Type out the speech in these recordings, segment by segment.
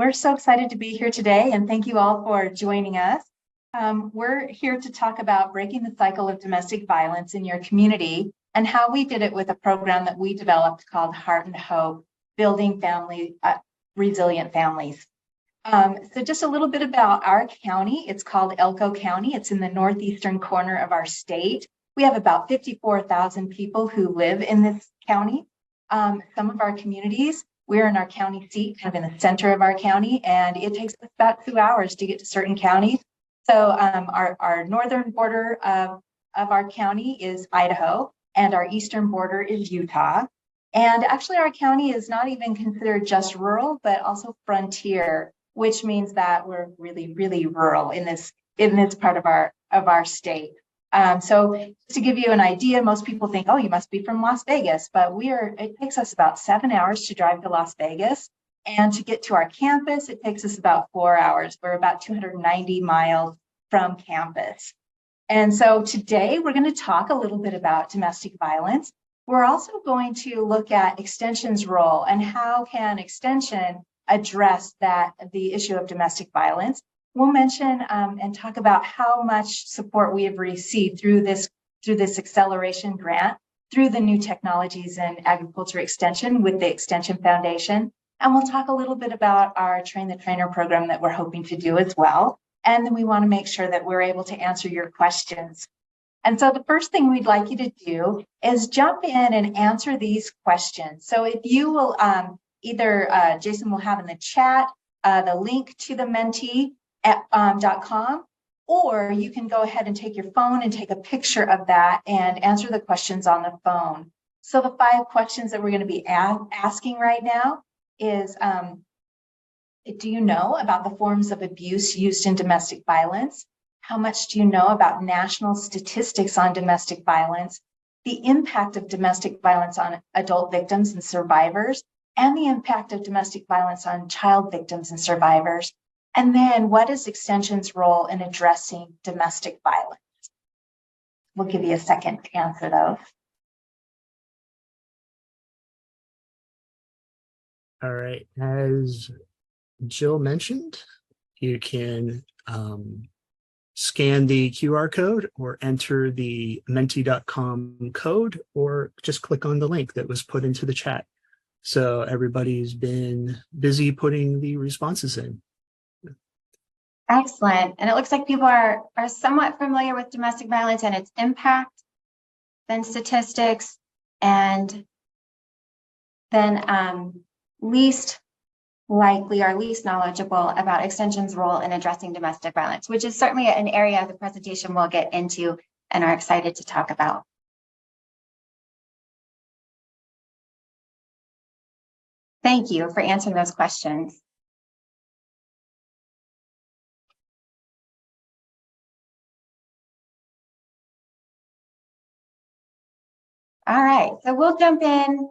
we're so excited to be here today, and thank you all for joining us. We're here to talk about breaking the cycle of domestic violence in your community and how we did it with a program that we developed called Heart and Hope, Building Resilient Families. So just a little bit about our county. It's called Elko County. It's in the northeastern corner of our state. We have about 54,000 people who live in this county. Some of our communities, we're in our county seat, kind of in the center of our county, and it takes us about 2 hours to get to certain counties. So our northern border of our county is Idaho, and our eastern border is Utah. And actually our county is not even considered just rural, but also frontier, which means that we're really, really rural in this part of our state. So just to give you an idea, most people think, oh, you must be from Las Vegas, but it takes us about 7 hours to drive to Las Vegas. And to get to our campus, it takes us about 4 hours. We're about 290 miles from campus. And so today we're going to talk a little bit about domestic violence. We're also going to look at Extension's role and how can Extension address the issue of domestic violence. We'll mention and talk about how much support we have received through this acceleration grant, through the new technologies in agriculture extension with the Extension Foundation. And we'll talk a little bit about our Train the Trainer program that we're hoping to do as well. And then we want to make sure that we're able to answer your questions. And so the first thing we'd like you to do is jump in and answer these questions. So if you will either Jason will have in the chat the link to the Menti.com, or you can go ahead and take your phone and take a picture of that and answer the questions on the phone. So the 5 questions that we're going to be asking right now is, do you know about the forms of abuse used in domestic violence? How much do you know about national statistics on domestic violence, the impact of domestic violence on adult victims and survivors, and the impact of domestic violence on child victims and survivors? And then what is Extension's role in addressing domestic violence? We'll give you a second to answer those. All right, as Jill mentioned, you can scan the QR code or enter the Menti.com code, or just click on the link that was put into the chat. So everybody's been busy putting the responses in. Excellent. And it looks like people are somewhat familiar with domestic violence and its impact, then statistics, and then least likely or least knowledgeable about Extension's role in addressing domestic violence, which is certainly an area of the presentation we'll get into and are excited to talk about. Thank you for answering those questions. All right, so we'll jump in.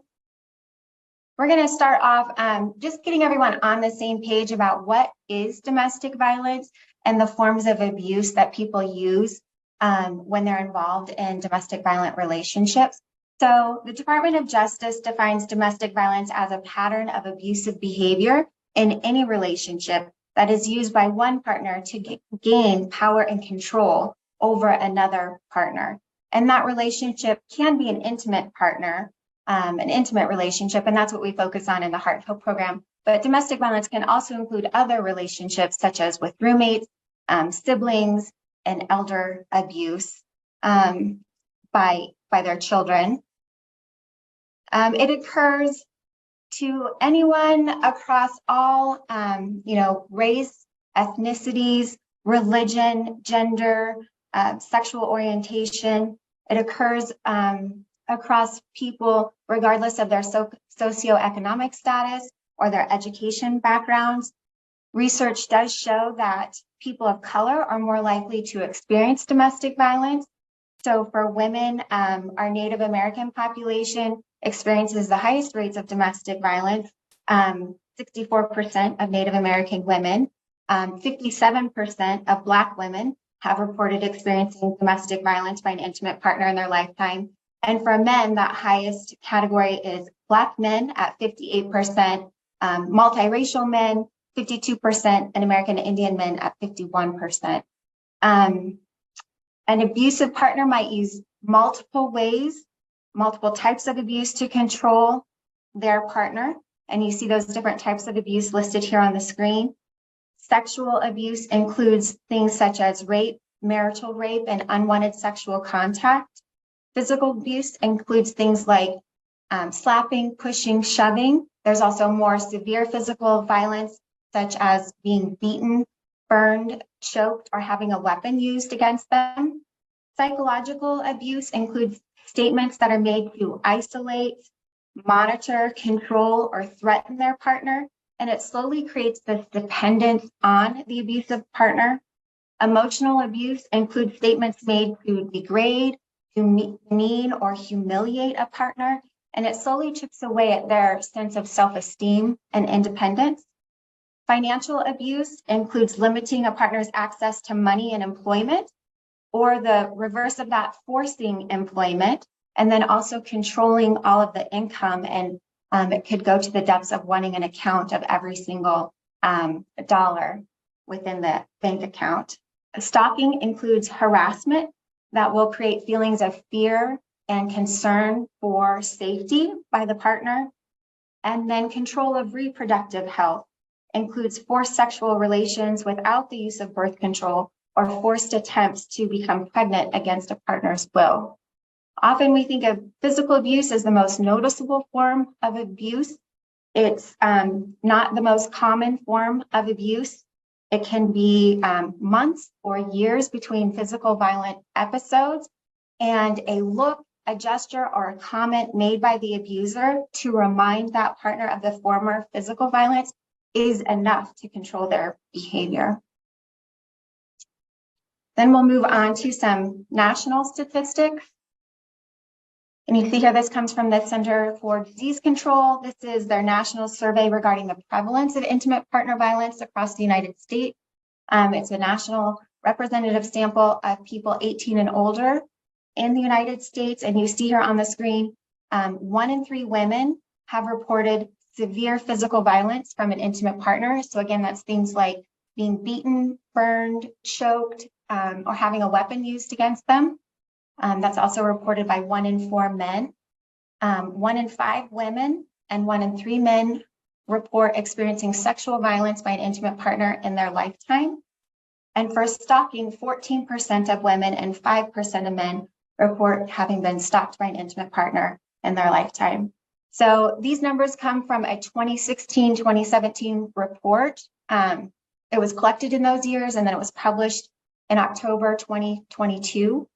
We're going to start off just getting everyone on the same page about what is domestic violence and the forms of abuse that people use when they're involved in domestic violent relationships. So the Department of Justice defines domestic violence as a pattern of abusive behavior in any relationship that is used by one partner to gain power and control over another partner. And that relationship can be an intimate partner, an intimate relationship, and that's what we focus on in the Heart and Hope program. But domestic violence can also include other relationships, such as with roommates, siblings, and elder abuse by their children. It occurs to anyone across all, race, ethnicities, religion, gender, sexual orientation. It occurs across people regardless of their socioeconomic status or their education backgrounds. Research does show that people of color are more likely to experience domestic violence. So for women, our Native American population experiences the highest rates of domestic violence, 64% of Native American women, 57% of Black women have reported experiencing domestic violence by an intimate partner in their lifetime. And for men, that highest category is Black men at 58%, multiracial men 52%, and American Indian men at 51%. An abusive partner might use multiple ways, multiple types of abuse to control their partner. And you see those different types of abuse listed here on the screen. Sexual abuse includes things such as rape, marital rape, and unwanted sexual contact. Physical abuse includes things like slapping, pushing, shoving. There's also more severe physical violence, such as being beaten, burned, choked, or having a weapon used against them. Psychological abuse includes statements that are made to isolate, monitor, control, or threaten their partner, and it slowly creates this dependence on the abusive partner. Emotional abuse includes statements made to degrade, to demean, or humiliate a partner, and it slowly chips away at their sense of self-esteem and independence. Financial abuse includes limiting a partner's access to money and employment, or the reverse of that, forcing employment, and then also controlling all of the income. And it could go to the depths of wanting an account of every single dollar within the bank account. Stalking includes harassment that will create feelings of fear and concern for safety by the partner. And then control of reproductive health includes forced sexual relations without the use of birth control or forced attempts to become pregnant against a partner's will. Often we think of physical abuse as the most noticeable form of abuse. It's not the most common form of abuse. It can be months or years between physical violent episodes, and a look, a gesture, or a comment made by the abuser to remind that partner of the former physical violence is enough to control their behavior. Then we'll move on to some national statistics. And you see here, this comes from the Center for Disease Control. This is their national survey regarding the prevalence of intimate partner violence across the United States. It's a national representative sample of people 18 and older in the United States. And you see here on the screen, 1 in 3 women have reported severe physical violence from an intimate partner. So again, that's things like being beaten, burned, choked, or having a weapon used against them. That's also reported by 1 in 4 men. 1 in 5 women and 1 in 3 men report experiencing sexual violence by an intimate partner in their lifetime. And for stalking, 14% of women and 5% of men report having been stalked by an intimate partner in their lifetime. So these numbers come from a 2016-2017 report. It was collected in those years, and then it was published in October 2022.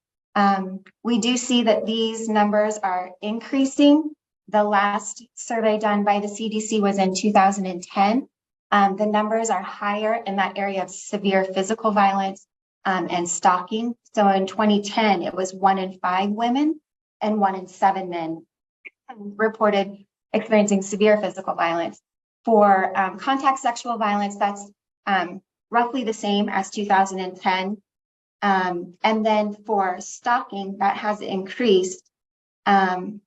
We do see that these numbers are increasing. The last survey done by the CDC was in 2010. The numbers are higher in that area of severe physical violence and stalking. So in 2010, it was 1 in 5 women and 1 in 7 men reported experiencing severe physical violence. For contact sexual violence, that's roughly the same as 2010. And then for stalking, that has increased. So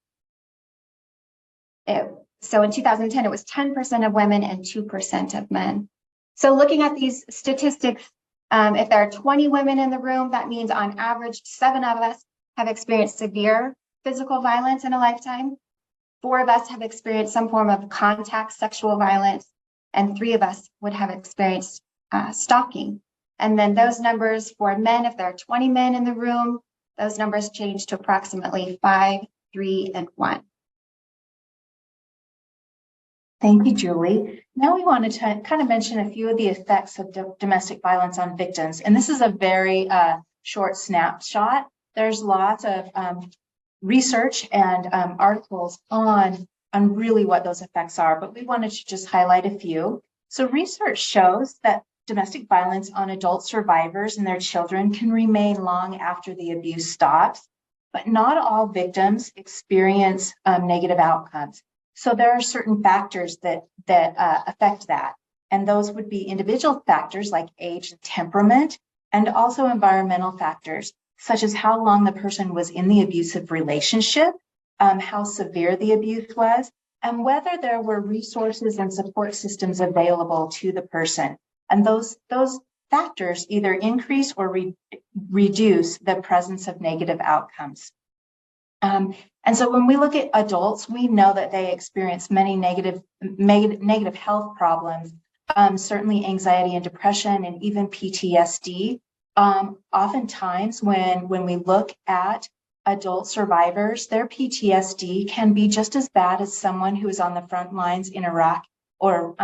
in 2010, it was 10% of women and 2% of men. So looking at these statistics, if there are 20 women in the room, that means on average, 7 of us have experienced severe physical violence in a lifetime. 4 of us have experienced some form of contact sexual violence, and 3 of us would have experienced stalking. And then those numbers for men, if there are 20 men in the room, those numbers change to approximately 5, 3, and 1. Thank you, Julie. Now we want to kind of mention a few of the effects of domestic violence on victims. And this is a very short snapshot. There's lots of research and articles on really what those effects are, but we wanted to just highlight a few. So research shows that domestic violence on adult survivors and their children can remain long after the abuse stops, but not all victims experience negative outcomes. So there are certain factors that affect that. And those would be individual factors like age and temperament, and also environmental factors, such as how long the person was in the abusive relationship, how severe the abuse was, and whether there were resources and support systems available to the person. And those factors either increase or reduce the presence of negative outcomes. And so when we look at adults, we know that they experience many negative health problems, certainly anxiety and depression, and even PTSD. Oftentimes when we look at adult survivors, their PTSD can be just as bad as someone who is on the front lines in Iraq or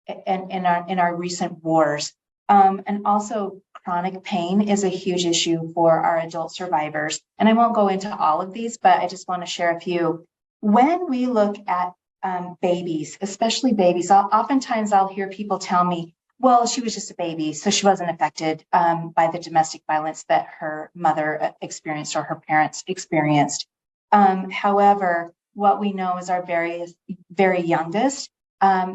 in our recent wars. And also chronic pain is a huge issue for our adult survivors. And I won't go into all of these, but I just want to share a few. When we look at babies, especially babies, oftentimes I'll hear people tell me, well, she was just a baby, so she wasn't affected by the domestic violence that her mother experienced or her parents experienced. However, what we know is our very youngest,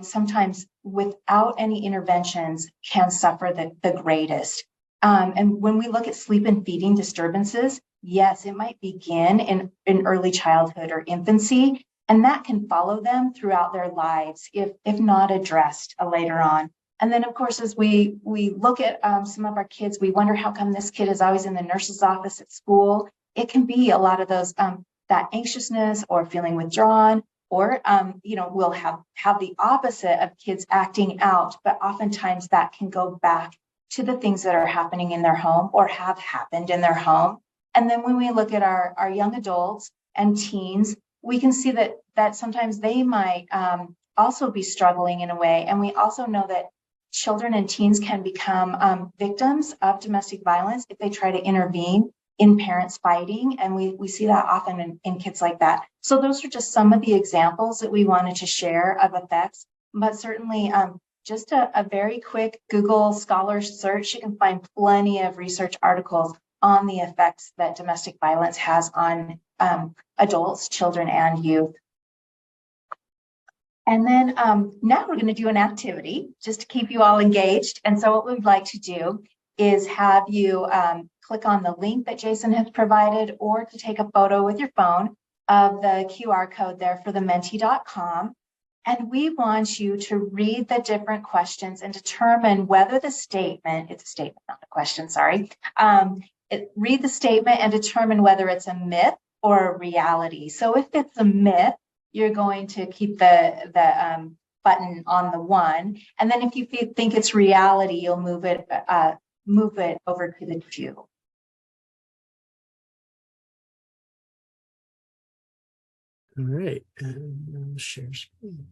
sometimes without any interventions, can suffer the greatest. And when we look at sleep and feeding disturbances, yes, it might begin in early childhood or infancy, and that can follow them throughout their lives if not addressed later on. And then, of course, as we look at some of our kids, we wonder how come this kid is always in the nurse's office at school. It can be a lot of those that anxiousness or feeling withdrawn, or we'll have the opposite of kids acting out, but oftentimes that can go back to the things that are happening in their home or have happened in their home. And then when we look at our young adults and teens, we can see that sometimes they might also be struggling in a way. And we also know that children and teens can become victims of domestic violence if they try to intervene in parents fighting. And we see that often in kids like that. So those are just some of the examples that we wanted to share of effects, but certainly just a very quick Google Scholar search, you can find plenty of research articles on the effects that domestic violence has on adults, children, and youth. And then now we're going to do an activity just to keep you all engaged. And so what we'd like to do is have you click on the link that Jason has provided, or to take a photo with your phone of the QR code there for the Menti.com. And we want you to read the different questions and determine whether the statement, it's a statement, not a question, sorry. Read the statement and determine whether it's a myth or a reality. So if it's a myth, you're going to keep the button on the 1. And then if you think it's reality, you'll move it over to the 2. All right, and I'll share screen.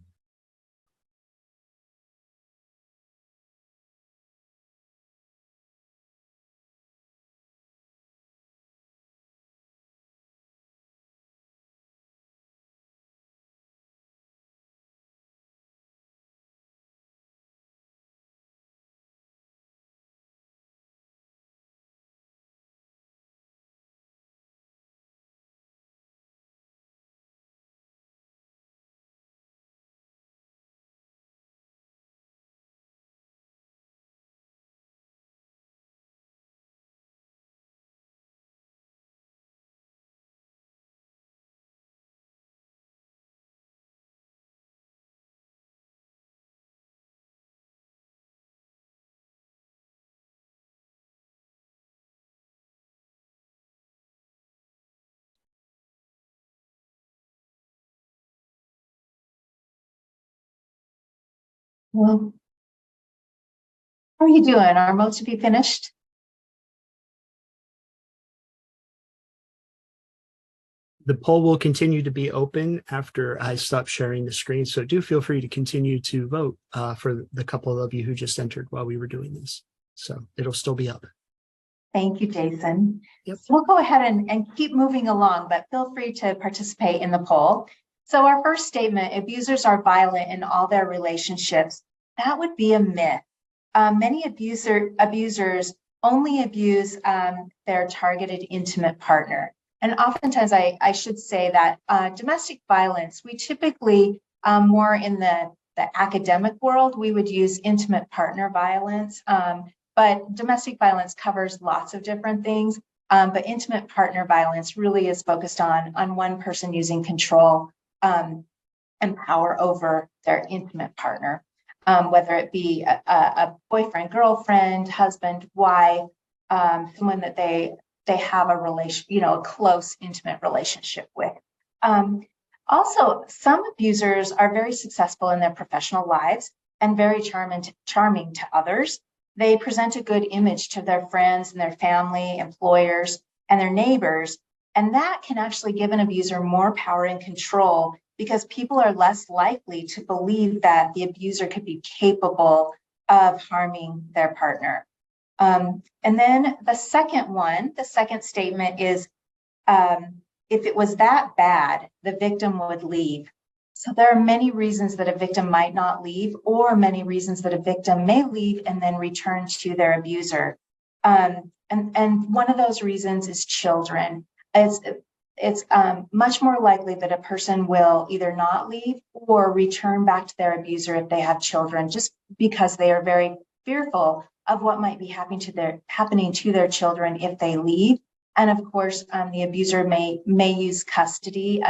Well, how are you doing? Are most of you finished? The poll will continue to be open after I stop sharing the screen. So do feel free to continue to vote for the couple of you who just entered while we were doing this. So it'll still be up. Thank you, Jason. Yep. So we'll go ahead and keep moving along, but feel free to participate in the poll. So our first statement, abusers are violent in all their relationships. That would be a myth. Many abusers only abuse their targeted intimate partner. And oftentimes I should say that domestic violence, we typically more in the academic world, we would use intimate partner violence. But domestic violence covers lots of different things. But intimate partner violence really is focused on one person using control and power over their intimate partner, whether it be a boyfriend, girlfriend, husband, wife, someone that they have a relation, a close, intimate relationship with. Also, some abusers are very successful in their professional lives and very charming to others. They present a good image to their friends and their family, employers, and their neighbors. And that can actually give an abuser more power and control because people are less likely to believe that the abuser could be capable of harming their partner. And then the second statement is, if it was that bad, the victim would leave. So there are many reasons that a victim might not leave, or many reasons that a victim may leave and then return to their abuser. And one of those reasons is children. It's much more likely that a person will either not leave or return back to their abuser if they have children, just because they are very fearful of what might be happening to their children if they leave. And of course, the abuser may use custody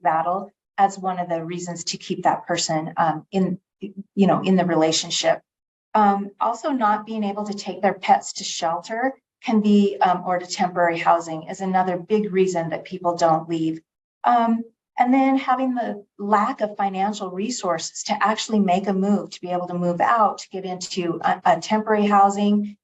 battle as one of the reasons to keep that person in the relationship. Also, not being able to take their pets to shelter can be, or to temporary housing, is another big reason that people don't leave. And then having the lack of financial resources to actually make a move, to be able to move out, to get into a temporary housing,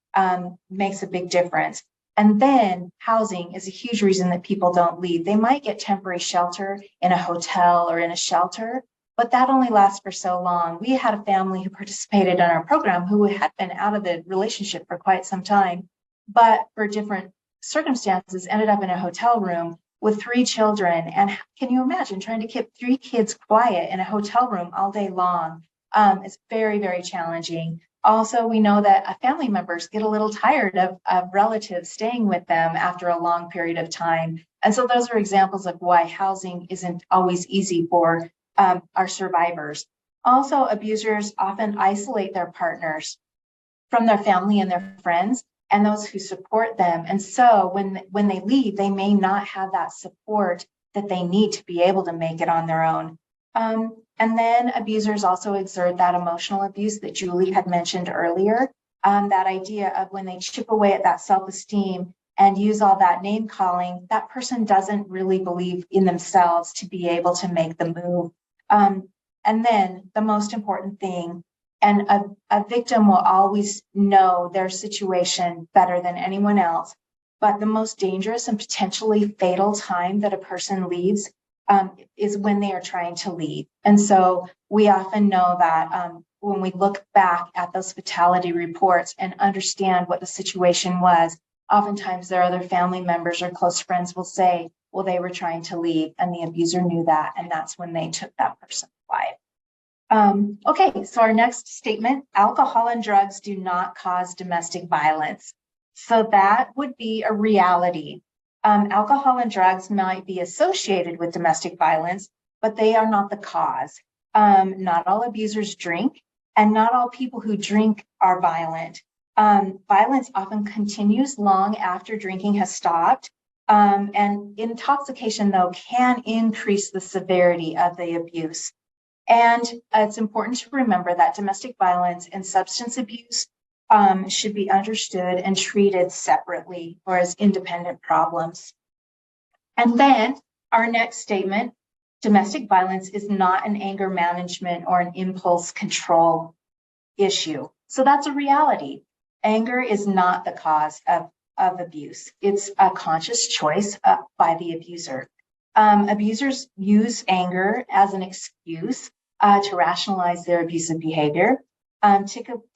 makes a big difference. And then housing is a huge reason that people don't leave. They might get temporary shelter in a hotel or in a shelter, but that only lasts for so long. We had a family who participated in our program who had been out of the relationship for quite some time, but for different circumstances ended up in a hotel room with 3 children. And can you imagine trying to keep 3 kids quiet in a hotel room all day long? It's very, very challenging. Also, we know that family members get a little tired of relatives staying with them after a long period of time. And so those are examples of why housing isn't always easy for our survivors. Also, abusers often isolate their partners from their family and their friends and those who support them. And so when they leave, they may not have that support that they need to be able to make it on their own. And then abusers also exert that emotional abuse that Julie had mentioned earlier, that idea of when they chip away at that self-esteem and use all that name calling, that person doesn't really believe in themselves to be able to make the move. And then the most important thing, and a victim will always know their situation better than anyone else, but the most dangerous and potentially fatal time that a person leaves is when they are trying to leave. And so we often know that when we look back at those fatality reports and understand what the situation was, oftentimes their other family members or close friends will say, well, they were trying to leave and the abuser knew that, and that's when they took that person's life. Okay, so our next statement, alcohol and drugs do not cause domestic violence. So that would be a reality. Alcohol and drugs might be associated with domestic violence, but they are not the cause. Not all abusers drink, and not all people who drink are violent. Violence often continues long after drinking has stopped, and intoxication, though, can increase the severity of the abuse. And it's important to remember that domestic violence and substance abuse should be understood and treated separately or as independent problems. And then our next statement, domestic violence is not an anger management or an impulse control issue. So that's a reality. Anger is not the cause of abuse. It's a conscious choice by the abuser. Abusers use anger as an excuse to rationalize their abusive behavior.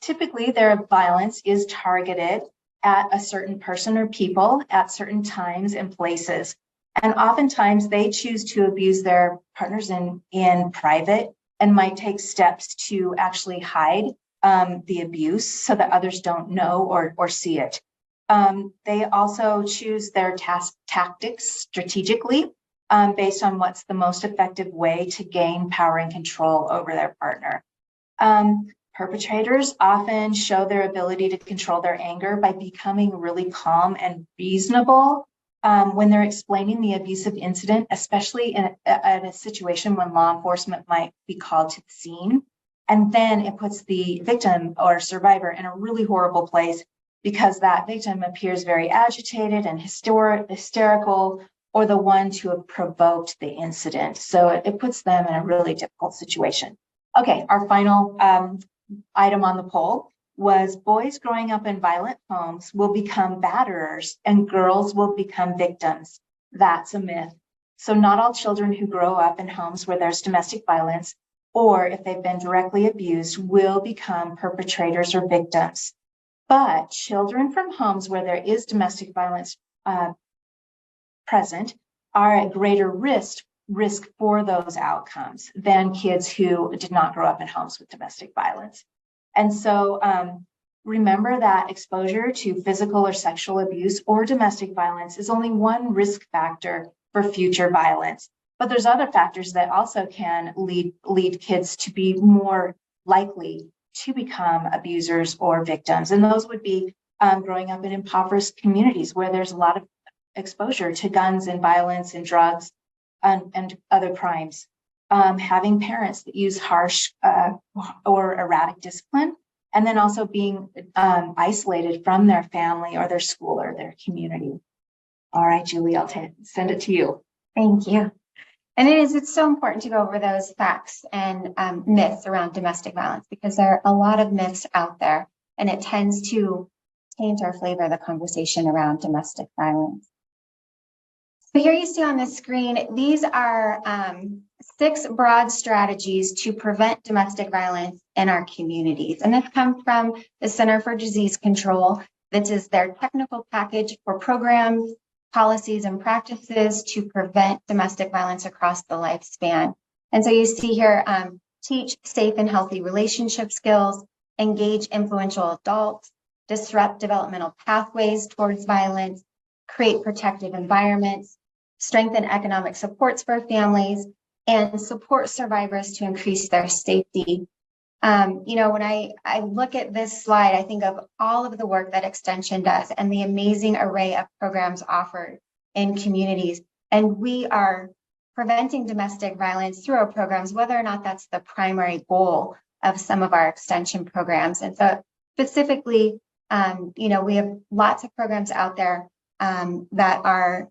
Typically, their violence is targeted at a certain person or people at certain times and places. And oftentimes they choose to abuse their partners in private and might take steps to actually hide the abuse so that others don't know or see it. They also choose their tactics strategically based on what's the most effective way to gain power and control over their partner. Perpetrators often show their ability to control their anger by becoming really calm and reasonable when they're explaining the abusive incident, especially in a situation when law enforcement might be called to the scene. And then it puts the victim or survivor in a really horrible place because that victim appears very agitated and hysterical, or the one to have provoked the incident. So it puts them in a really difficult situation. Okay, our final item on the poll was boys growing up in violent homes will become batterers and girls will become victims. That's a myth. So not all children who grow up in homes where there's domestic violence, or if they've been directly abused, will become perpetrators or victims. But children from homes where there is domestic violence present are at greater risk for those outcomes than kids who did not grow up in homes with domestic violence. And so remember that exposure to physical or sexual abuse or domestic violence is only one risk factor for future violence. But there's other factors that also can lead kids to be more likely to become abusers or victims. And those would be growing up in impoverished communities where there's a lot of exposure to guns and violence and drugs and other crimes. Having parents that use harsh or erratic discipline, and then also being isolated from their family or their school or their community. All right, Julie, I'll send it to you. Thank you. And it's so important to go over those facts and myths around domestic violence, because there are a lot of myths out there, and it tends to taint or flavor the conversation around domestic violence. So here you see on the screen, these are 6 broad strategies to prevent domestic violence in our communities. And this comes from the Center for Disease Control. This is their technical package for programs, policies, and practices to prevent domestic violence across the lifespan. And so you see here, teach safe and healthy relationship skills, engage influential adults, disrupt developmental pathways towards violence, create protective environments, strengthen economic supports for families, and support survivors to increase their safety. You know, when I look at this slide, I think of all of the work that Extension does and the amazing array of programs offered in communities. And we are preventing domestic violence through our programs, whether or not that's the primary goal of some of our Extension programs. And so specifically, you know, we have lots of programs out there that are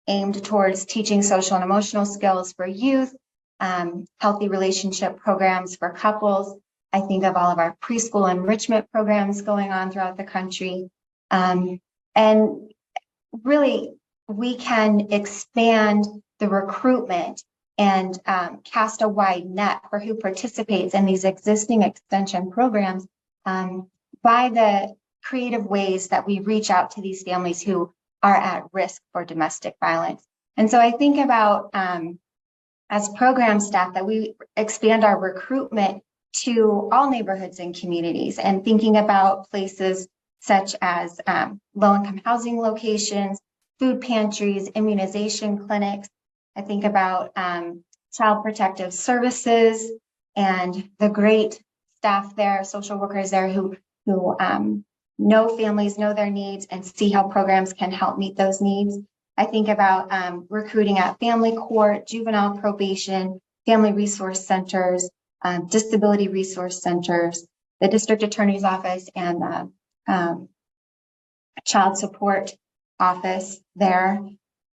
aimed towards teaching social and emotional skills for youth, healthy relationship programs for couples. I think of all of our preschool enrichment programs going on throughout the country. And really, we can expand the recruitment and cast a wide net for who participates in these existing Extension programs by the creative ways that we reach out to these families who are at risk for domestic violence. And so I think about as program staff that we expand our recruitment to all neighborhoods and communities, and thinking about places such as low-income housing locations, food pantries, immunization clinics. I think about child protective services and the great staff there, social workers there who know families, know their needs, and see how programs can help meet those needs. I think about recruiting at family court, juvenile probation, family resource centers, disability resource centers, the district attorney's office, and child support office there.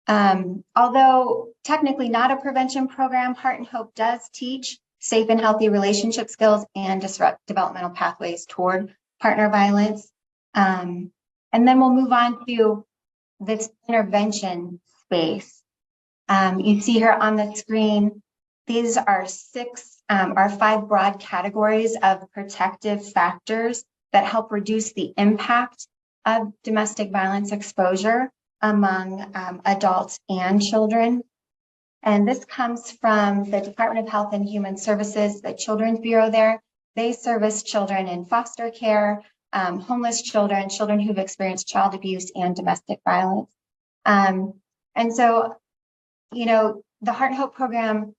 Although technically not a prevention program, Heart and Hope does teach safe and healthy relationship skills and disrupt developmental pathways toward partner violence. And then we'll move on to this intervention space. You see here on the screen, these are 5 broad categories of protective factors that help reduce the impact of domestic violence exposure among adults and children. And this comes from the Department of Health and Human Services, the Children's Bureau there. They service children in foster care, homeless children, children who've experienced child abuse and domestic violence. And so, you know, the Heart and Hope program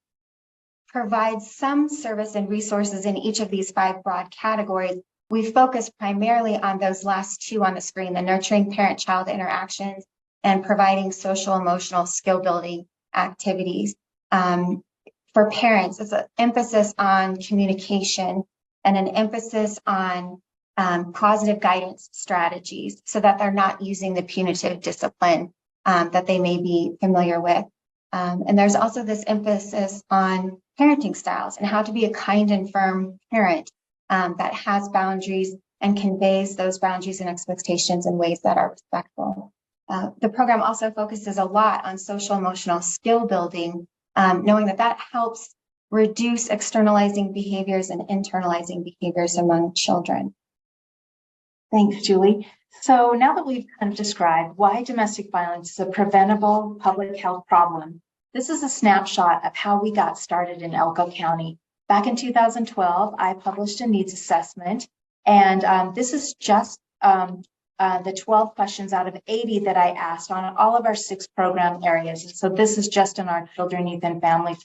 provides some service and resources in each of these 5 broad categories. We focus primarily on those last 2 on the screen, the nurturing parent-child interactions and providing social emotional skill building activities. For parents, it's an emphasis on communication and an emphasis on positive guidance strategies so that they're not using the punitive discipline that they may be familiar with. And there's also this emphasis on parenting styles and how to be a kind and firm parent that has boundaries and conveys those boundaries and expectations in ways that are respectful. The program also focuses a lot on social emotional skill building, knowing that that helps reduce externalizing behaviors and internalizing behaviors among children. Thanks, Julie. So now that we've kind of described why domestic violence is a preventable public health problem, this is a snapshot of how we got started in Elko County. Back in 2012, I published a needs assessment, and this is just the 12 questions out of 80 that I asked on all of our 6 program areas. And so this is just in our children, youth, and family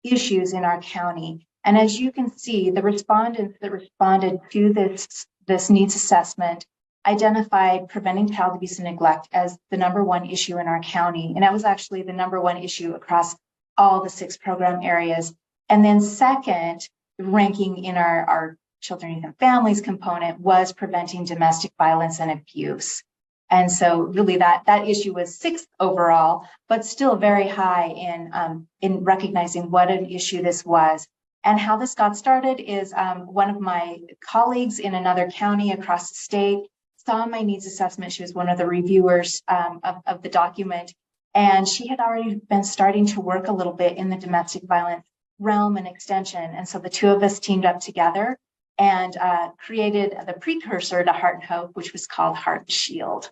issues in our county. And as you can see, the respondents that responded to this needs assessment identified preventing child abuse and neglect as the #1 issue in our county. And that was actually the #1 issue across all the 6 program areas. And then second, ranking in our children, youth, and families component was preventing domestic violence and abuse. And so really that issue was 6th overall, but still very high in recognizing what an issue this was. And how this got started is one of my colleagues in another county across the state saw my needs assessment. She was one of the reviewers of the document, and she had already been starting to work a little bit in the domestic violence realm and extension. And so the two of us teamed up together and created the precursor to Heart and Hope, which was called Heart and Shield.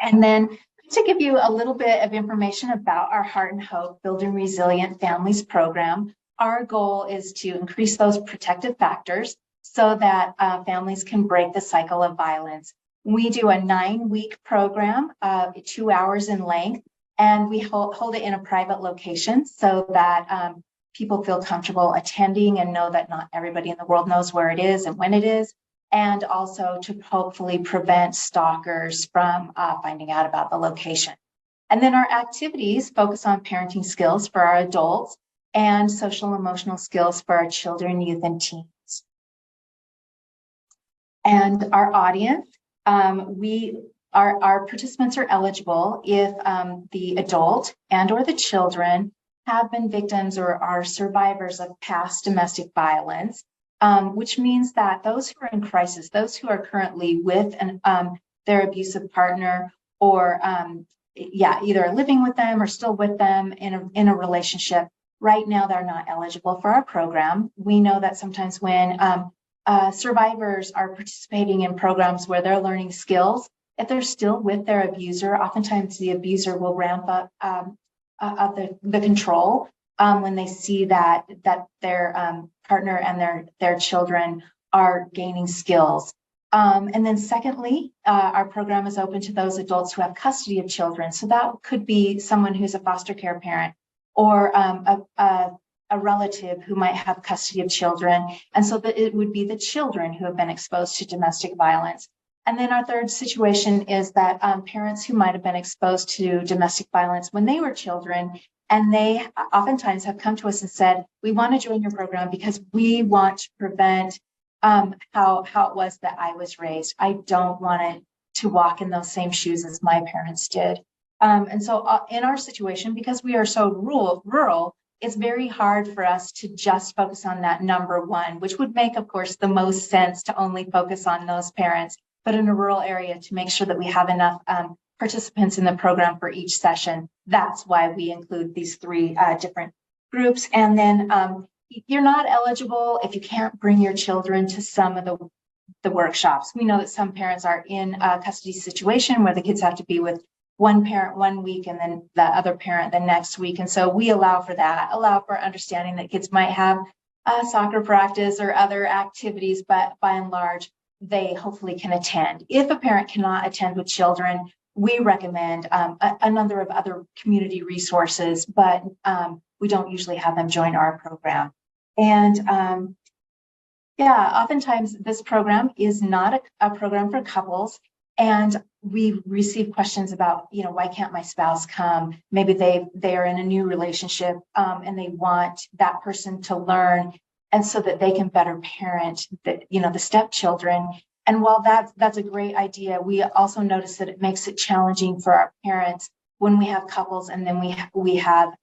And then to give you a little bit of information about our Heart and Hope Building Resilient Families program, our goal is to increase those protective factors so that families can break the cycle of violence. We do a 9-week program, 2 hours in length, and we hold it in a private location so that people feel comfortable attending and know that not everybody in the world knows where it is and when it is, and also to hopefully prevent stalkers from finding out about the location. And then our activities focus on parenting skills for our adults and social emotional skills for our children, youth, and teens. And our audience, our participants are eligible if the adult and or the children have been victims or are survivors of past domestic violence, which means that those who are in crisis, those who are currently with their abusive partner or either living with them or still with them in a relationship, right now they're not eligible for our program. We know that sometimes when survivors are participating in programs where they're learning skills, if they're still with their abuser, oftentimes the abuser will ramp up the control when they see that their partner and their children are gaining skills. And then secondly, our program is open to those adults who have custody of children. So that could be someone who's a foster care parent or a relative who might have custody of children. And so that it would be the children who have been exposed to domestic violence. And then our third situation is that parents who might have been exposed to domestic violence when they were children, and they oftentimes have come to us and said, we want to join your program because we want to prevent how it was that I was raised. I don't want to walk in those same shoes as my parents did. And so in our situation, because we are so rural, it's very hard for us to just focus on that #1, which would make, of course, the most sense to only focus on those parents, but in a rural area to make sure that we have enough participants in the program for each session. That's why we include these 3 different groups. And then you're not eligible if you can't bring your children to some of the workshops. We know that some parents are in a custody situation where the kids have to be with one parent 1 week and then the other parent the next week. And so we allow for that, allow for understanding that kids might have soccer practice or other activities, but by and large, they hopefully can attend. If a parent cannot attend with children, we recommend a number of other community resources, but we don't usually have them join our program. And oftentimes this program is not a program for couples. And we receive questions about, why can't my spouse come? Maybe they are in a new relationship, and they want that person to learn, and so that they can better parent the stepchildren. And while that's a great idea, we also notice that it makes it challenging for our parents when we have couples, and then we have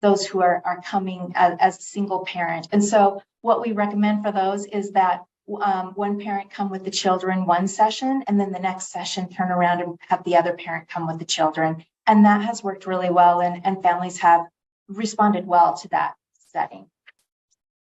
those who are coming as a single parent. And so what we recommend for those is that one parent come with the children one session, and then the next session turn around and have the other parent come with the children. And that has worked really well, and families have responded well to that setting.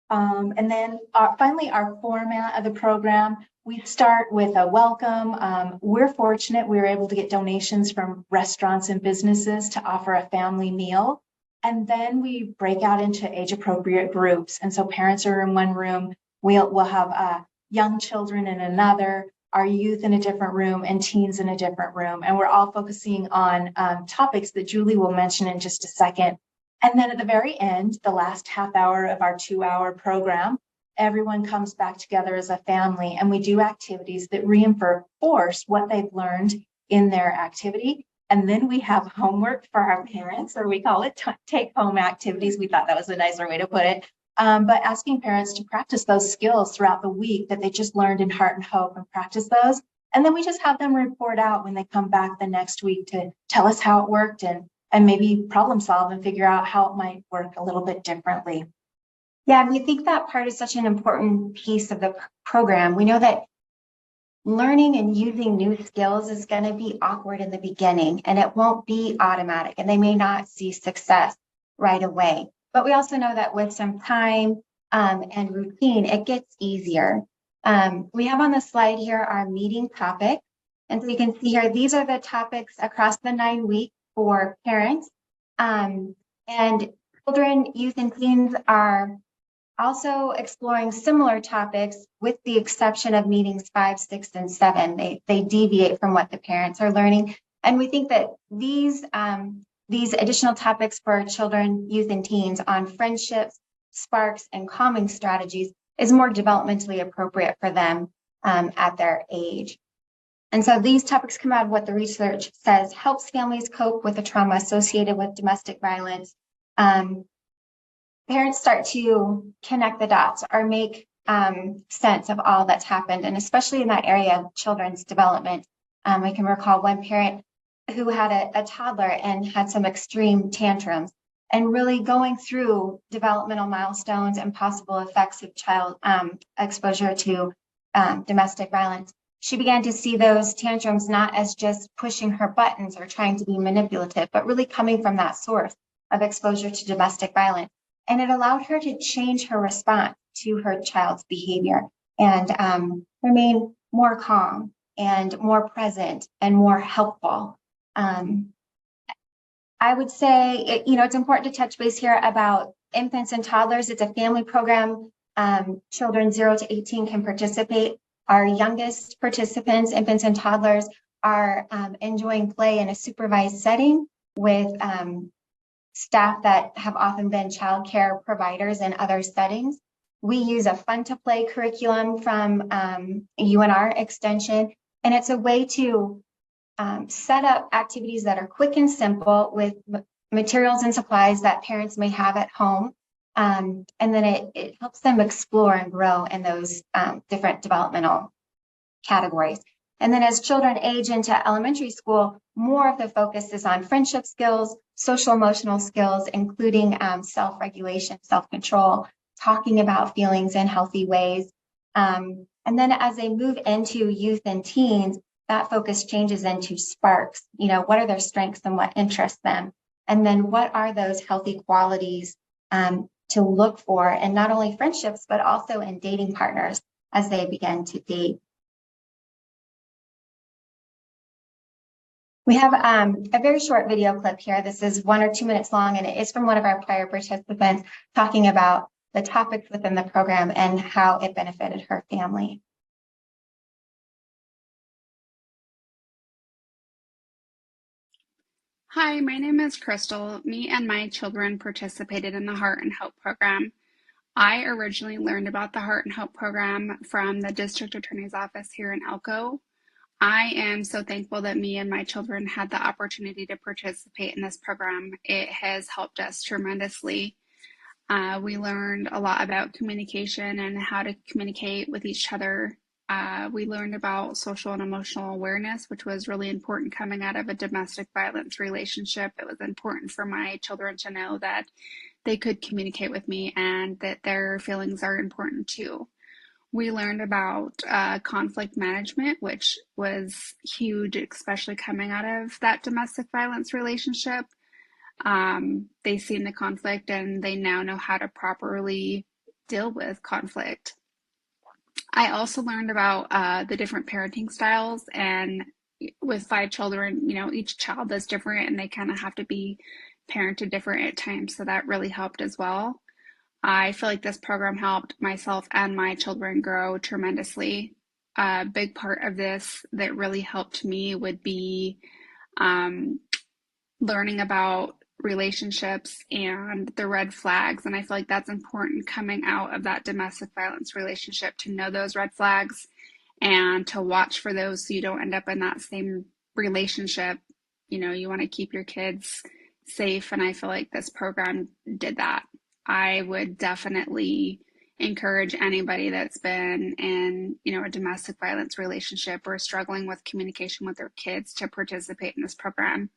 And then finally, our format of the program, we start with a welcome. We're fortunate we were able to get donations from restaurants and businesses to offer a family meal. And then we break out into age-appropriate groups. And so parents are in one room. We'll have young children in another, our youth in a different room, and teens in a different room. And we're all focusing on topics that Julie will mention in just a second. And then at the very end, the last half hour of our 2-hour program, everyone comes back together as a family, and we do activities that reinforce what they've learned in their activity. And then we have homework for our parents, or we call it take-home activities. We thought that was a nicer way to put it. But asking parents to practice those skills throughout the week that they just learned in Heart and Hope, and practice those. And then we just have them report out when they come back the next week to tell us how it worked, and maybe problem solve and figure out how it might work a little bit differently. Yeah, we think that part is such an important piece of the program. We know that learning and using new skills is going to be awkward in the beginning, and it won't be automatic, and they may not see success right away. But we also know that with some time and routine, it gets easier. We have on the slide here our meeting topic. And so you can see here, these are the topics across the 9 weeks for parents. And children, youth, and teens are also exploring similar topics, with the exception of meetings 5, 6, and 7. They deviate from what the parents are learning. And we think that these additional topics for children, youth, and teens on friendships, sparks, and calming strategies is more developmentally appropriate for them at their age. And so these topics come out of what the research says helps families cope with the trauma associated with domestic violence. Parents start to connect the dots, or make sense of all that's happened, and especially in that area of children's development. I can recall one parent who had a toddler and had some extreme tantrums, and really going through developmental milestones and possible effects of child exposure to domestic violence. She began to see those tantrums not as just pushing her buttons or trying to be manipulative, but really coming from that source of exposure to domestic violence. And it allowed her to change her response to her child's behavior and remain more calm and more present and more helpful. I would say, it's important to touch base here about infants and toddlers. It's a family program. Children 0 to 18 can participate. Our youngest participants, infants and toddlers, are enjoying play in a supervised setting with staff that have often been child care providers in other settings. We use a fun to play curriculum from UNR Extension, and it's a way to set up activities that are quick and simple with materials and supplies that parents may have at home. And then it helps them explore and grow in those different developmental categories. And then as children age into elementary school, more of the focus is on friendship skills, social emotional skills, including self-regulation, self-control, talking about feelings in healthy ways. And then as they move into youth and teens, that focus changes into sparks. What are their strengths and what interests them? And then what are those healthy qualities to look for in not only friendships, but also in dating partners as they begin to date. We have a very short video clip here. This is 1 or 2 minutes long, and it is from one of our prior participants talking about the topics within the program and how it benefited her family. Hi, my name is Crystal. Me and my children participated in the Heart and Hope program. I originally learned about the Heart and Hope program from the District Attorney's Office here in Elko. I am so thankful that me and my children had the opportunity to participate in this program. It has helped us tremendously. We learned a lot about communication and how to communicate with each other. We learned about social and emotional awareness, which was really important coming out of a domestic violence relationship. It was important for my children to know that they could communicate with me and that their feelings are important too. We learned about conflict management, which was huge, especially coming out of that domestic violence relationship. They've seen the conflict and they now know how to properly deal with conflict. I also learned about the different parenting styles, and with 5 children, each child is different and they kind of have to be parented different at times. So that really helped as well. I feel like this program helped myself and my children grow tremendously. A big part of this that really helped me would be learning about relationships and the red flags. And I feel like that's important coming out of that domestic violence relationship, to know those red flags and to watch for those so you don't end up in that same relationship. You want to keep your kids safe. And I feel like this program did that. I would definitely encourage anybody that's been in, a domestic violence relationship or struggling with communication with their kids to participate in this program.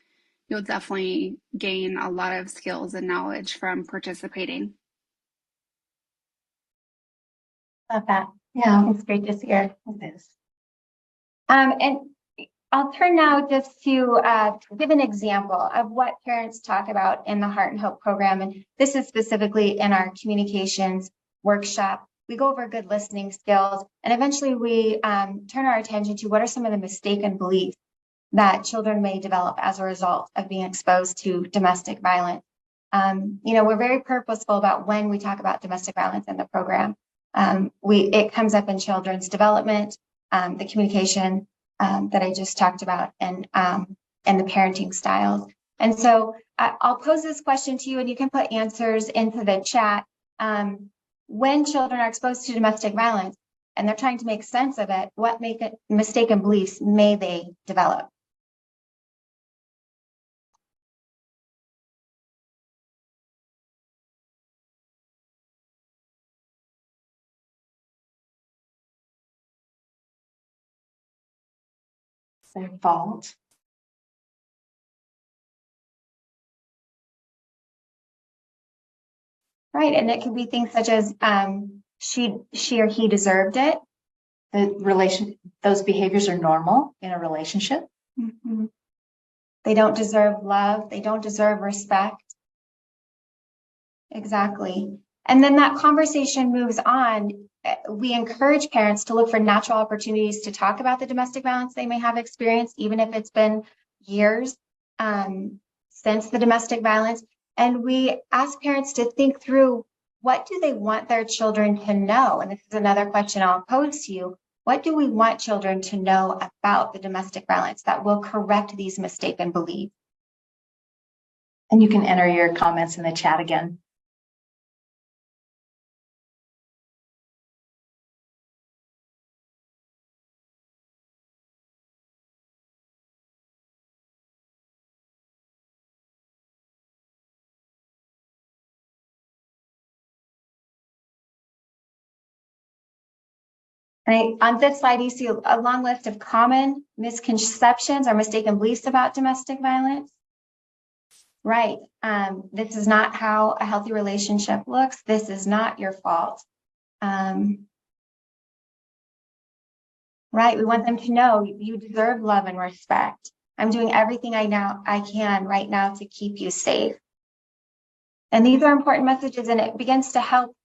You'll definitely gain a lot of skills and knowledge from participating. Love that. Yeah, it's great to hear. It is. And I'll turn now just to give an example of what parents talk about in the Heart and Hope program. And this is specifically in our communications workshop. We go over good listening skills, and eventually we turn our attention to what are some of the mistaken beliefs that children may develop as a result of being exposed to domestic violence. We're very purposeful about when we talk about domestic violence in the program. It comes up in children's development, the communication that I just talked about, and the parenting styles. And so I'll pose this question to you, and you can put answers into the chat. When children are exposed to domestic violence and they're trying to make sense of it, what mistaken beliefs may they develop? Their fault. Right, and it can be things such as she or he deserved it. Those behaviors are normal in a relationship. Mm-hmm. They don't deserve love. They don't deserve respect. Exactly. And then that conversation moves on. We encourage parents to look for natural opportunities to talk about the domestic violence they may have experienced, even if it's been years since the domestic violence. And we ask parents to think through, what do they want their children to know? And this is another question I'll pose to you. What do we want children to know about the domestic violence that will correct these mistaken beliefs? And you can enter your comments in the chat again. And on this slide, you see a long list of common misconceptions or mistaken beliefs about domestic violence. Right. This is not how a healthy relationship looks. This is not your fault. Right. We want them to know you deserve love and respect. I'm doing everything I can right now to keep you safe. And these are important messages, and it begins to help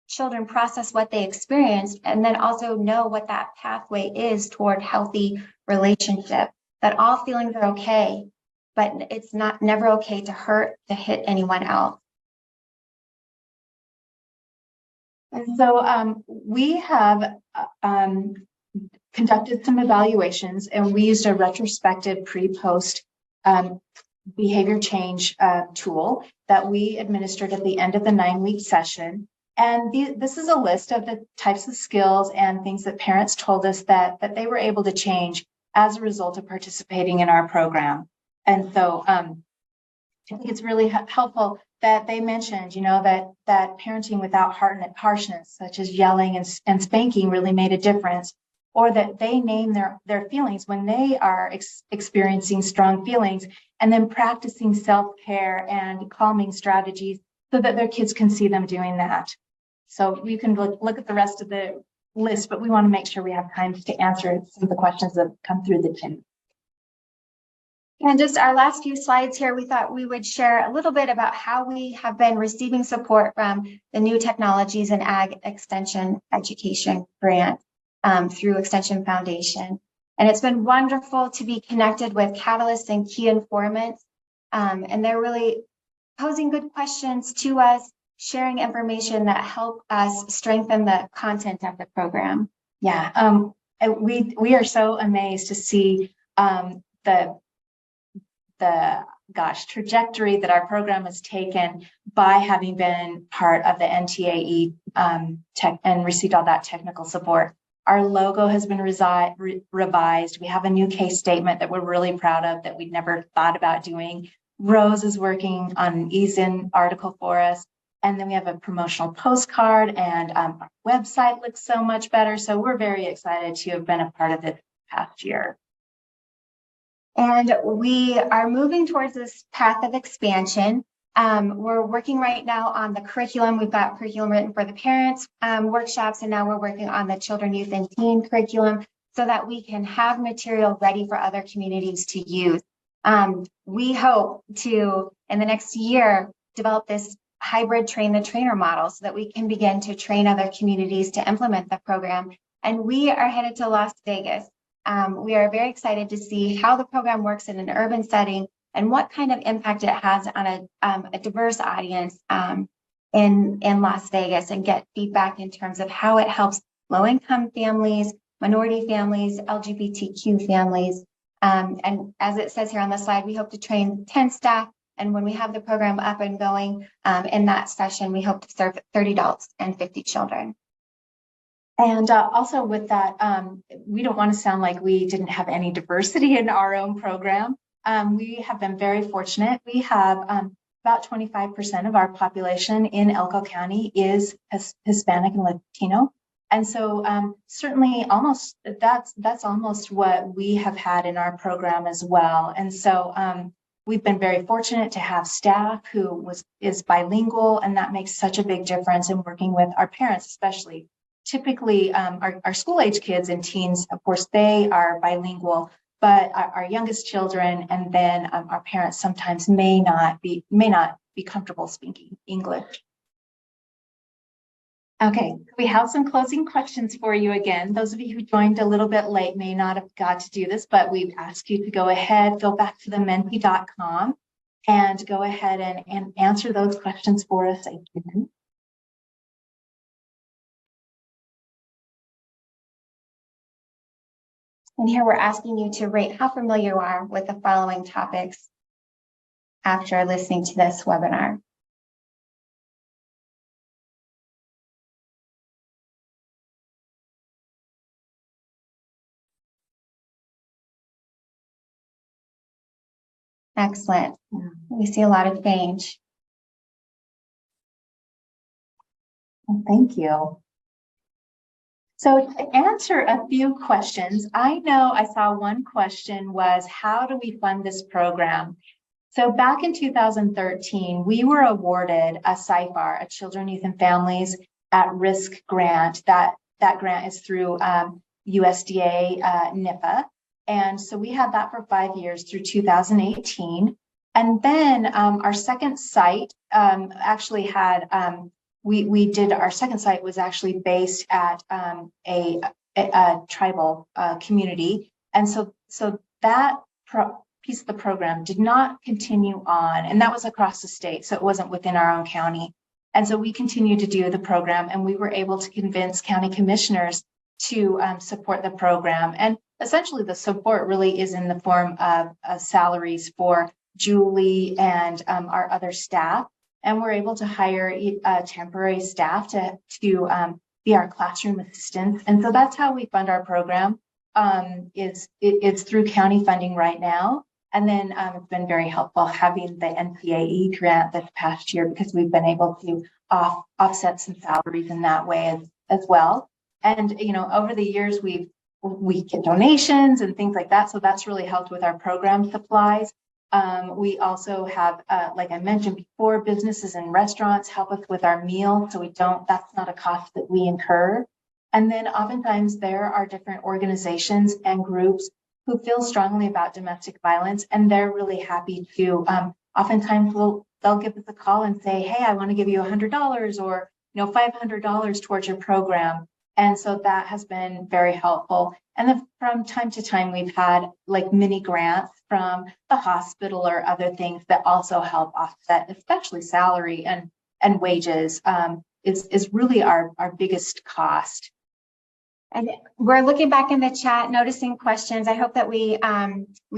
children process what they experienced, and then also know what that pathway is toward healthy relationship, that all feelings are okay, but it's never okay to hurt, to hit anyone else. And so we have conducted some evaluations, and we used a retrospective pre-post behavior change tool that we administered at the end of the 9-week session. And this is a list of the types of skills and things that parents told us that they were able to change as a result of participating in our program. And so I think it's really helpful that they mentioned, you know, that parenting without harshness, such as yelling and spanking, really made a difference, or that they name their feelings when they are experiencing strong feelings, and then practicing self-care and calming strategies so that their kids can see them doing that. So you can look at the rest of the list, but we want to make sure we have time to answer some of the questions that come through the chat. And just our last few slides here, we thought we would share a little bit about how we have been receiving support from the New Technologies and Ag Extension Education Grant through Extension Foundation. And it's been wonderful to be connected with catalysts and key informants. And they're really posing good questions to us, sharing information that help us strengthen the content of the program. Yeah, we are so amazed to see the trajectory that our program has taken by having been part of the NTAE tech and received all that technical support. Our logo has been revised. We have a new case statement that we're really proud of that we'd never thought about doing. Rose is working on an ease-in article for us. And then we have a promotional postcard, and our website looks so much better. So we're very excited to have been a part of this past year. And we are moving towards this path of expansion. We're working right now on the curriculum. We've got curriculum written for the parents workshops, and now we're working on the children, youth, and teen curriculum so that we can have material ready for other communities to use. We hope to, in the next year, develop this hybrid train the trainer model so that we can begin to train other communities to implement the program. And we are headed to Las Vegas. We are very excited to see how the program works in an urban setting and what kind of impact it has on a diverse audience in Las Vegas, and get feedback in terms of how it helps low-income families, minority families, LGBTQ families. And as it says here on the slide, we hope to train 10 staff. And when we have the program up and going in that session, we hope to serve 30 adults and 50 children. And also with that, we don't want to sound like we didn't have any diversity in our own program. We have been very fortunate. We have about 25% of our population in Elko County is Hispanic and Latino. And so certainly that's almost what we have had in our program as well. And so we've been very fortunate to have staff who is bilingual, and that makes such a big difference in working with our parents, especially. Typically, our school age kids and teens, of course, they are bilingual, but our youngest children and then our parents sometimes may not be comfortable speaking English. Okay, we have some closing questions for you again. Those of you who joined a little bit late may not have got to do this, but we ask you to go ahead, go back to the menti.com and go ahead and answer those questions for us again. And here we're asking you to rate how familiar you are with the following topics after listening to this webinar. Excellent. We see a lot of change. Well, thank you. So to answer a few questions, I know I saw one question was, how do we fund this program? So back in 2013, we were awarded a CYFAR, a Children, Youth, and Families at Risk grant. That grant is through USDA NIFA. And so we had that for 5 years through 2018. And then our second site actually had, our second site was actually based at a tribal community. And so that piece of the program did not continue on, and that was across the state, so it wasn't within our own county. And so we continued to do the program, and we were able to convince county commissioners to support the program. And essentially the support really is in the form of salaries for Julie and our other staff. And we're able to hire temporary staff to be our classroom assistants. And so that's how we fund our program. it's through county funding right now. And then it's been very helpful having the NPAE grant this past year because we've been able to offset some salaries in that way as well. And, you know, over the years, we get donations and things like that. So that's really helped with our program supplies. We also have, like I mentioned before, businesses and restaurants help us with our meal. So that's not a cost that we incur. And then oftentimes there are different organizations and groups who feel strongly about domestic violence, and they're really happy to, oftentimes they'll give us a call and say, hey, I want to give you $100 or, you know, $500 towards your program. And so that has been very helpful. And then from time to time, we've had like mini grants from the hospital or other things that also help offset, especially salary and wages is really our biggest cost. And we're looking back in the chat, noticing questions. I hope that we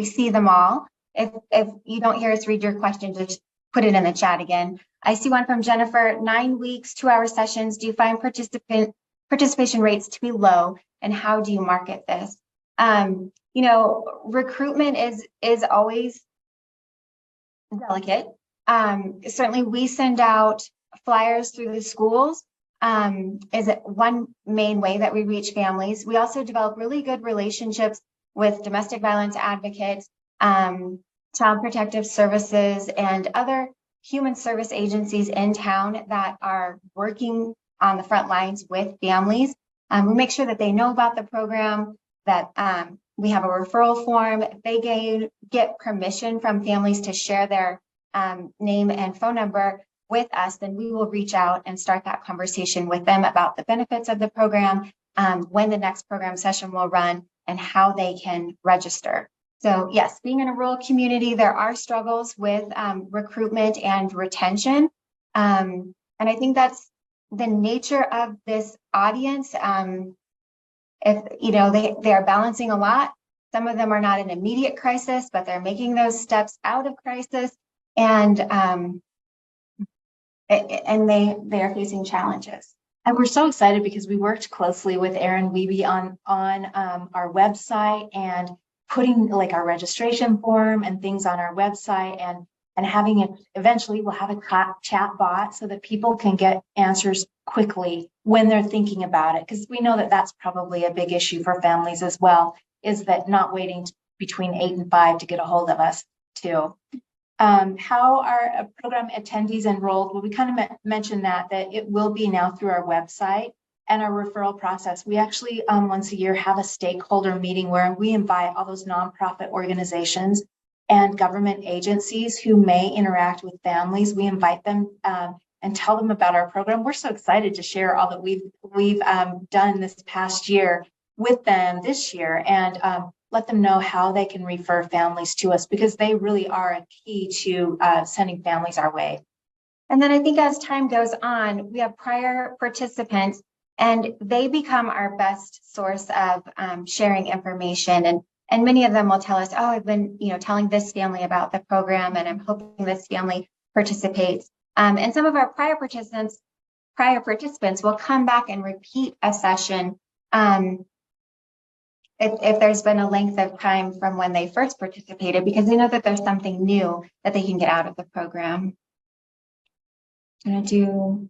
see them all. If you don't hear us read your question, just put it in the chat again. I see one from Jennifer, 9 weeks, 2-hour sessions. Do you find participation rates to be low, and how do you market this? You know, recruitment is always delicate. Certainly we send out flyers through the schools. Is it one main way that we reach families. We also develop really good relationships with domestic violence advocates, child protective services, and other human service agencies in town that are working on the front lines with families. We make sure that they know about the program, that we have a referral form. They get permission from families to share their name and phone number with us, then we will reach out and start that conversation with them about the benefits of the program, when the next program session will run, and how they can register. So yes, being in a rural community, there are struggles with recruitment and retention. And I think that's the nature of this audience. If you know, they are balancing a lot. Some of them are not in immediate crisis, but they're making those steps out of crisis. And they are facing challenges. And we're so excited because we worked closely with Erin Wiebe on our website and putting like our registration form and things on our website and having it eventually we'll have a chat bot so that people can get answers quickly when they're thinking about it. Because we know that that's probably a big issue for families as well, is that not waiting between 8 and 5 to get a hold of us too. How are program attendees enrolled? Well, we kind of mentioned that it will be now through our website and our referral process. We actually once a year have a stakeholder meeting where we invite all those nonprofit organizations and government agencies who may interact with families. We invite them and tell them about our program. We're so excited to share all that we've done this past year with them this year, and let them know how they can refer families to us, because they really are a key to sending families our way. And then I think as time goes on, we have prior participants, and they become our best source of sharing information. And many of them will tell us, oh, I've been, you know, telling this family about the program, and I'm hoping this family participates. And some of our prior participants will come back and repeat a session if there's been a length of time from when they first participated, because they know that there's something new that they can get out of the program. I'm gonna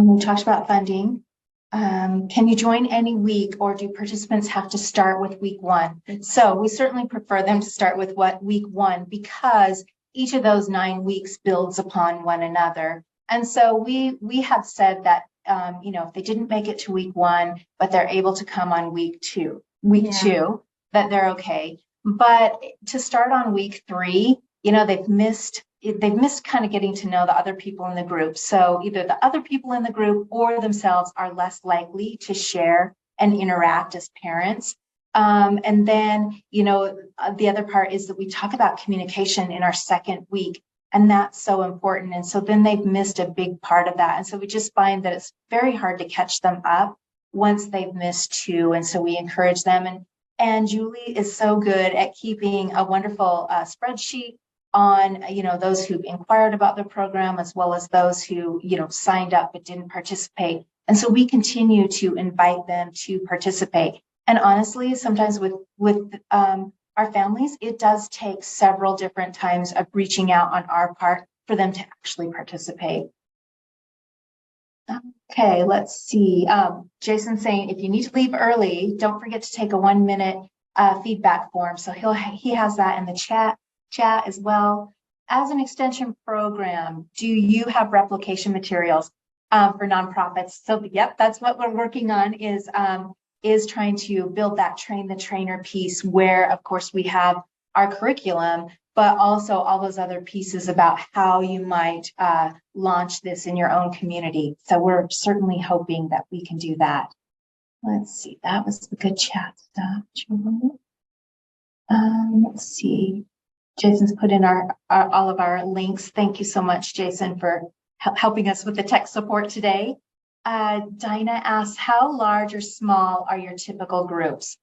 we talked about funding. Can you join any week, or do participants have to start with week 1? So we certainly prefer them to start with week 1, because each of those 9 weeks builds upon one another. And so we have said that you know, if they didn't make it to week 1, but they're able to come on week 2, that they're okay. But to start on week 3, you know, they've missed kind of getting to know the other people in the group. So either the other people in the group or themselves are less likely to share and interact as parents. And then, you know, the other part is that we talk about communication in our second week. And that's so important. And so then they've missed a big part of that. And so we just find that it's very hard to catch them up once they've missed 2. And so we encourage them. And Julie is so good at keeping a wonderful spreadsheet on, you know, those who inquired about the program, as well as those who, you know, signed up but didn't participate. And so we continue to invite them to participate. And honestly, sometimes with our families, it does take several different times of reaching out on our part for them to actually participate. Okay, let's see. Jason's saying if you need to leave early, don't forget to take a 1-minute feedback form. So he has that in the chat as well. As an extension program, do you have replication materials for nonprofits? So yep, that's what we're working on is trying to build that train the trainer piece where of course we have our curriculum, but also all those other pieces about how you might launch this in your own community. So we're certainly hoping that we can do that. Let's see, that was the good chat stuff. Let's see. Jason's put in all of our links. Thank you so much, Jason, for helping us with the tech support today. Dinah asks, how large or small are your typical groups?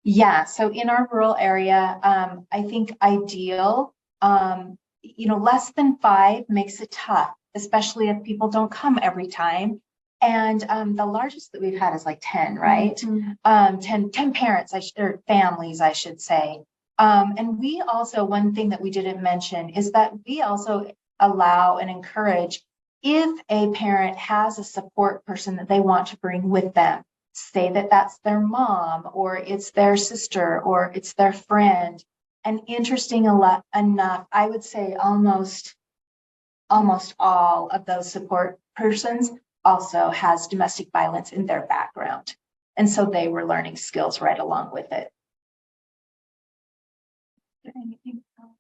Yeah, so in our rural area, I think ideal, less than 5 makes it tough, especially if people don't come every time. And the largest that we've had is like 10, right? Mm-hmm. 10 parents, or families, I should say. And we also, one thing that we didn't mention is that we also allow and encourage if a parent has a support person that they want to bring with them, say that that's their mom or it's their sister or it's their friend. And interesting enough, I would say almost all of those support persons also has domestic violence in their background. And so they were learning skills right along with it. Is there anything else?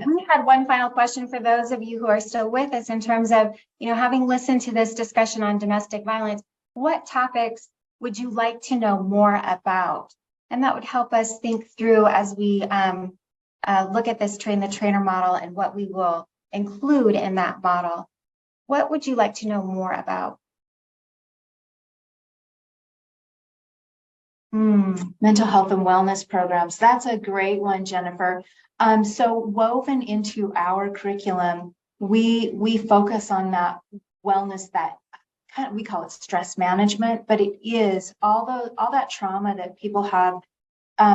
We had one final question for those of you who are still with us in terms of, having listened to this discussion on domestic violence, what topics would you like to know more about? And that would help us think through as we look at this train the trainer model and what we will include in that model. What would you like to know more about? Mental health and wellness programs. That's a great one, Jennifer. So woven into our curriculum, we focus on that wellness, that we call it stress management, but it is all that trauma that people have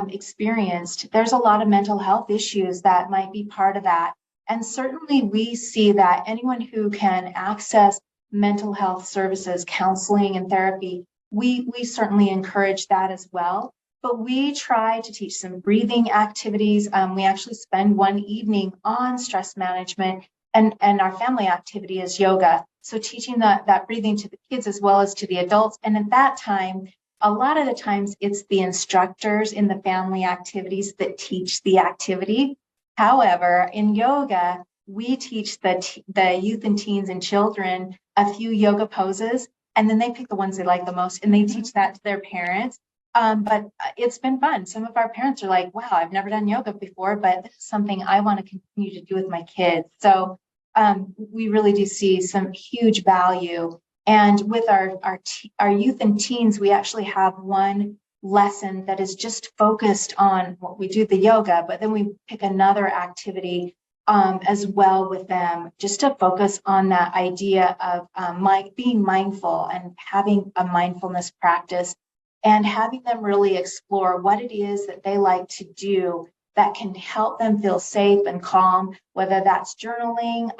experienced. There's a lot of mental health issues that might be part of that. And certainly we see that anyone who can access mental health services, counseling and therapy, we certainly encourage that as well. But we try to teach some breathing activities. We actually spend one evening on stress management, and our family activity is yoga. So teaching that breathing to the kids as well as to the adults. And at that time, a lot of the times it's the instructors in the family activities that teach the activity. However, in yoga, we teach the youth and teens and children a few yoga poses, and then they pick the ones they like the most, and they teach that to their parents. But it's been fun. Some of our parents are like, wow, I've never done yoga before, but this is something I want to continue to do with my kids. So we really do see some huge value. And with our youth and teens, we actually have one lesson that is just focused on what we do, the yoga, but then we pick another activity as well with them, just to focus on that idea of being mindful and having a mindfulness practice, and having them really explore what it is that they like to do that can help them feel safe and calm, whether that's journaling.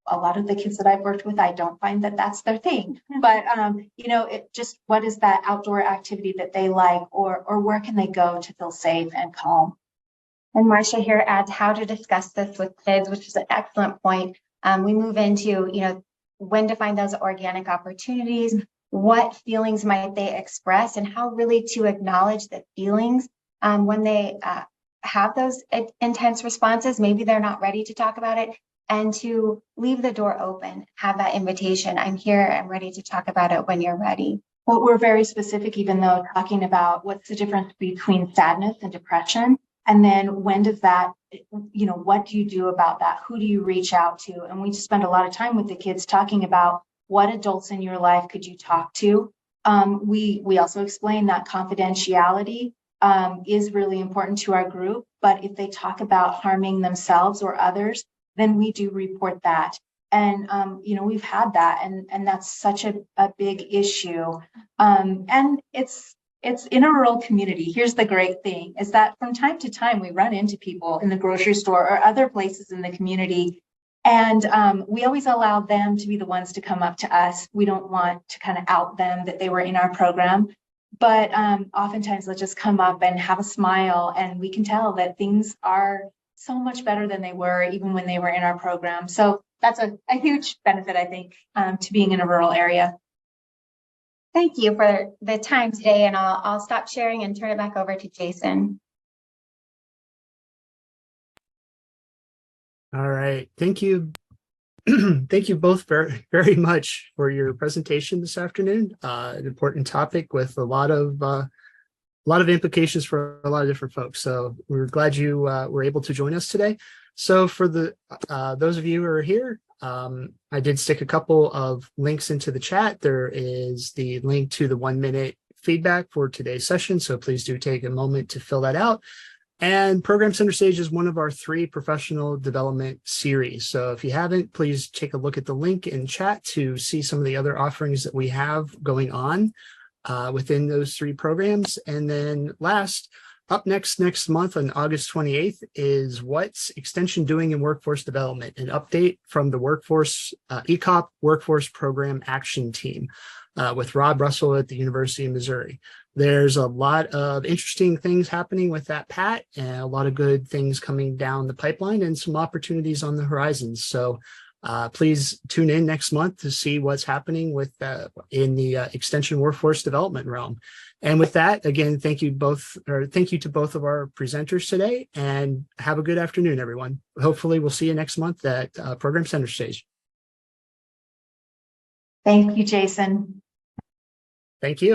A lot of the kids that I've worked with, I don't find that that's their thing, but it just, what is that outdoor activity that they like, or where can they go to feel safe and calm? And Marcia here adds how to discuss this with kids, which is an excellent point. We move into, when to find those organic opportunities, what feelings might they express, and how really to acknowledge the feelings when they have those intense responses. Maybe they're not ready to talk about it, and to leave the door open, have that invitation. I'm here, I'm ready to talk about it when you're ready. Well, we're very specific, even though talking about what's the difference between sadness and depression. And then when does that, what do you do about that? Who do you reach out to? And we just spend a lot of time with the kids talking about what adults in your life could you talk to? We also explain that confidentiality is really important to our group, but if they talk about harming themselves or others, then we do report that. And, we've had that, and that's such a big issue. And it's in a rural community. Here's the great thing is that from time to time, we run into people in the grocery store or other places in the community. And we always allow them to be the ones to come up to us. We don't want to kind of out them that they were in our program. But oftentimes they'll just come up and have a smile, and we can tell that things are so much better than they were even when they were in our program. So that's a huge benefit, I think, to being in a rural area. Thank you for the time today, and I'll stop sharing and turn it back over to Jason. All right. Thank you. Thank you both very, very much for your presentation this afternoon. An important topic with a lot of implications for a lot of different folks. So we're glad you were able to join us today. So for the those of you who are here, I did stick a couple of links into the chat. There is the link to the 1-minute feedback for today's session. So please do take a moment to fill that out. And Program Center Stage is one of our 3 professional development series. So if you haven't, please take a look at the link in chat to see some of the other offerings that we have going on within those 3 programs. And then last, up next month on August 28th is What's Extension Doing in Workforce Development, an update from the Workforce ECOP Workforce Program Action Team with Rob Russell at the University of Missouri. There's a lot of interesting things happening with that, Pat, and a lot of good things coming down the pipeline and some opportunities on the horizon. So please tune in next month to see what's happening with in the extension workforce development realm. And with that, again, thank you to both of our presenters today, and have a good afternoon, everyone. Hopefully we'll see you next month at Program Center Stage. Thank you, Jason. Thank you.